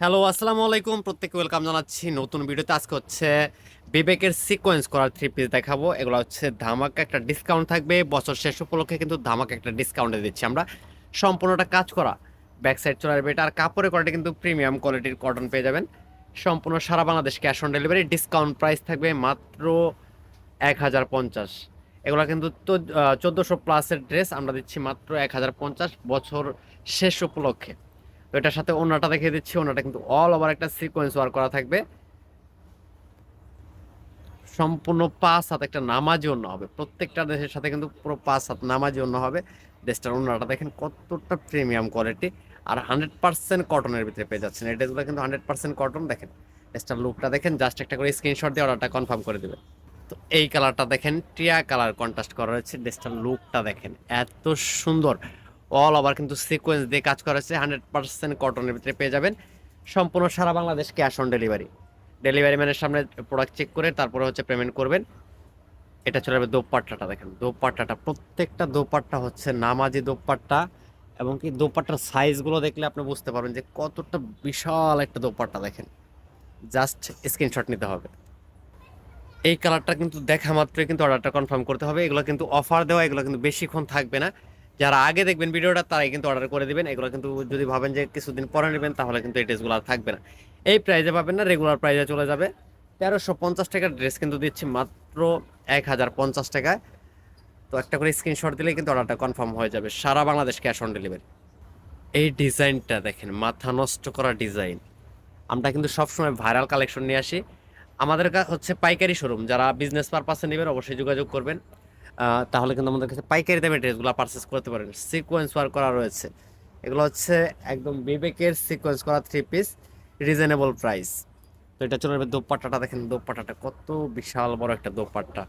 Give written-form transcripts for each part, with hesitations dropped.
Hello, আসসালামু আলাইকুম। প্রত্যেককে ওয়েলকাম জানাচ্ছি নতুন ভিডিওতে। আজকে হচ্ছে বিবেকের সিকোয়েন্স করার থ্রি পিস দেখাবো। এগুলো হচ্ছে ধামাকা একটা ডিসকাউন্ট থাকবে। বছর শেষ উপলক্ষে কিন্তু ধামাকা একটা ডিসকাউন্টে দিচ্ছি আমরা। সম্পূর্ণটা কাজ করা, ব্যাক সাইড চলে আসবে এটা। আর কাপড়ের কোয়ালিটি কিন্তু প্রিমিয়াম কোয়ালিটির কটন পেয়ে যাবেন। সম্পূর্ণ সারা Bangladesh cash on delivery. Discount price থাকবে মাত্র 1050। এগুলো কিন্তু তো 1400 প্লাসের ড্রেস আমরা দিচ্ছি মাত্র 1050 বছর শেষ উপলক্ষে। তো এটার সাথে ওড়নাটা দেখিয়ে দিচ্ছি। ওড়নাটা কিন্তু অল ওভার একটা সিকোয়েন্স ওয়ার্ক করা থাকবে। সম্পূর্ণ 5 হাত একটা নামাজি ওড়না হবে। প্রত্যেকটা ড্রেসের সাথে কিন্তু পুরো 5 হাত নামাজি ওড়না হবে। ড্রেসটার ওড়নাটা দেখেন কতটা প্রিমিয়াম কোয়ালিটি। আর 100% কটনের ভিতরে পেয়ে যাচ্ছেন। এই ড্রেসগুলো কিন্তু 100% কটন। দেখেন ড্রেসটার লুকটা দেখেন, জাস্ট একটা করে স্ক্রিনশট দিয়ে অর্ডারটা কনফার্ম করে দেবেন। তো এই কালারটা দেখেন, টিয়া কালার কন্ট্রাস্ট করা হয়েছে। ড্রেসটার লুকটা দেখেন এত সুন্দর। অল ওভার কিন্তু সিকোয়েন্স দিয়ে কাজ করা হয়েছে। 100% কটনের ভিতরে পেয়ে যাবেন। সম্পূর্ণ সারা Bangladesh cash on delivery. Delivery ম্যানের সামনে প্রোডাক্ট চেক করে তারপরে হচ্ছে পেমেন্ট করবেন। এটা চলে যাবে। দোপাট্টাটা দেখেন, দোপাট্টাটা প্রত্যেকটা দোপাট্টা হচ্ছে নামাজি দোপাট্টা। এবং কি দোপাট্টার সাইজগুলো দেখলে আপনি বুঝতে পারবেন যে কতটা বিশাল একটা দোপাট্টা। দেখেন জাস্ট স্ক্রিনশট নিতে হবে। এই কালারটা কিন্তু দেখা মাত্রই কিন্তু অর্ডারটা কনফার্ম করতে হবে। এগুলো কিন্তু অফার দেওয়া, এগুলো কিন্তু বেশিক্ষণ থাকবে না। যারা আগে দেখবেন ভিডিওটা তারাই কিন্তু অর্ডার করে দিবেন। এগুলো কিন্তু যদি ভাবেন যে কিছুদিন পরে নেবেন তাহলে কিন্তু এই ড্রেসগুলো আর থাকবে না। এই প্রাইজে পাবেন না, রেগুলার প্রাইজে চলে যাবে। 1350 টাকার ড্রেস কিন্তু দিচ্ছি মাত্র 1050 টাকায়। তো একটা করে স্ক্রিনশট দিলেই কিন্তু অর্ডারটা কনফার্ম হয়ে যাবে। সারা বাংলাদেশ ক্যাশ অন ডেলিভারি। এই ডিজাইনটা দেখেন, মাথা নষ্ট করা ডিজাইন। আমরা কিন্তু সবসময় ভাইরাল কালেকশন নিয়ে আসি। আমাদের হচ্ছে পাইকারি শোরুম। যারা বিজনেস পারপাসে নেবেন অবশ্যই যোগাযোগ করবেন। তাহলে কিন্তু আমাদের কাছে পাইকারি দামে ড্রেসগুলো পারচেস করতে পারেন। সিকোয়েন্স ওয়ার্ক করা রয়েছে। এগুলো হচ্ছে একদম বিবেকের সিকোয়েন্স করা থ্রি পিস, রিজনেবল প্রাইস। তো এটা চলে যাবে। দোপাট্টাটা দেখেন, দোপাট্টাটা কত বিশাল বড় একটা দোপাট্টা।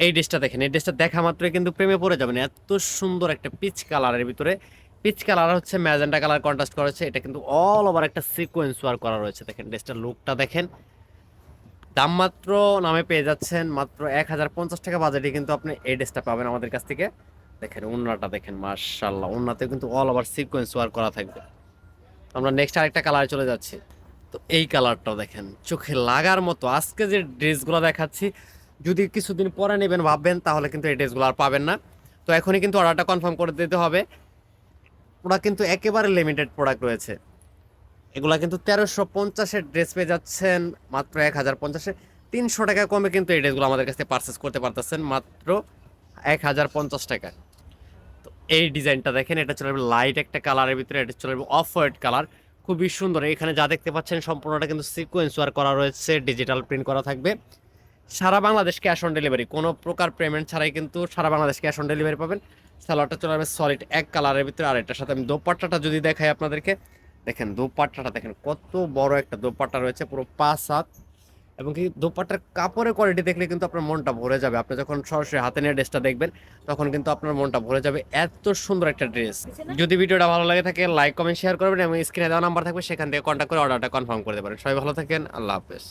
এই ড্রেসটা দেখেন, এই ড্রেসটা দেখা মাত্রই কিন্তু প্রেমে পড়ে যাবেন। এত সুন্দর একটা পিচ কালারের ভিতরে, পিচ কালার হচ্ছে ম্যাজেন্টা কালার কন্ট্রাস্ট করা হয়েছে। এটা কিন্তু অল ওভার একটা সিকোয়েন্স ওয়ার্ক করা রয়েছে। দেখেন ড্রেসটার লুকটা দেখেন। দাম মাত্র নামে পেয়ে যাচ্ছেন মাত্র 1050 টাকা বাজেটে কিন্তু আপনি এই ড্রেসটা পাবেন আমাদের কাছ থেকে। দেখেন ওন্নাটা দেখেন, মার্শাল্লাহ। ওন্নাতে কিন্তু অল ওভার সিকোয়েন্স ওয়ার্ক করা থাকবে। আমরা নেক্সট আরেকটা কালারে চলে যাচ্ছি। তো এই কালারটাও দেখেন চোখে লাগার মতো। আজকে যে ড্রেসগুলো দেখাচ্ছি, যদি কিছুদিন পরে নেবেন ভাববেন তাহলে কিন্তু এই ড্রেসগুলো আর পাবেন না। তো এখনই কিন্তু অর্ডারটা কনফার্ম করে দিতে হবে। প্রোডাক্ট কিন্তু একেবারে লিমিটেড প্রোডাক্ট রয়েছে। এগুলা কিন্তু 1350-এর ড্রেস পেয়ে যাচ্ছেন মাত্র 1050-এ। 300 টাকা কমে কিন্তু এই ড্রেসগুলো আমাদের কাছে পারচেস করতে পারতেছেন মাত্র 1050 টাকায়। তো এই ডিজাইনটা দেখেন, এটা চলে যাবে লাইট একটা কালারের ভিতরে। এটা চলে যাবে অফ হোয়াইট কালার, খুবই সুন্দর। এখানে যা দেখতে পাচ্ছেন সম্পূর্ণটা কিন্তু সিকোয়েন্স ওয়ার্ক করা রয়েছে, ডিজিটাল প্রিন্ট করা থাকবে। সারা বাংলাদেশ ক্যাশ অন ডেলিভারি, কোনো প্রকার পেমেন্ট ছাড়াই কিন্তু সারা বাংলাদেশ ক্যাশ অন ডেলিভারি পাবেন। সালোয়ারটা চলে যাবে সলিড এক কালারের ভিতরে। আর এটার সাথে আমি দোপাট্টাটা যদি দেখাই আপনাদেরকে, দেখেন দোপাট্টাটা দেখেন কত বড় একটা দোপাট্টা রয়েছে, পুরো 5 হাত। এবং কি দোপাট্টার কাপড়ের কোয়ালিটি দেখলে কিন্তু আপনার মনটা ভরে যাবে। আপনি যখন সরাসরি হাতে নিয়ে ড্রেসটা দেখবেন তখন কিন্তু আপনার মনটা ভরে যাবে। এত সুন্দর একটা ড্রেস। যদি ভিডিওটা ভালো লাগে থাকে লাইক কমেন্ট শেয়ার করবেন এবং স্ক্রিনে দেওয়া নাম্বার থাকবে সেখান থেকে কন্ট্যাক্ট করে অর্ডারটা কনফার্ম করতে পারেন। সবাই ভালো থাকেন, আল্লাহ হাফেজ।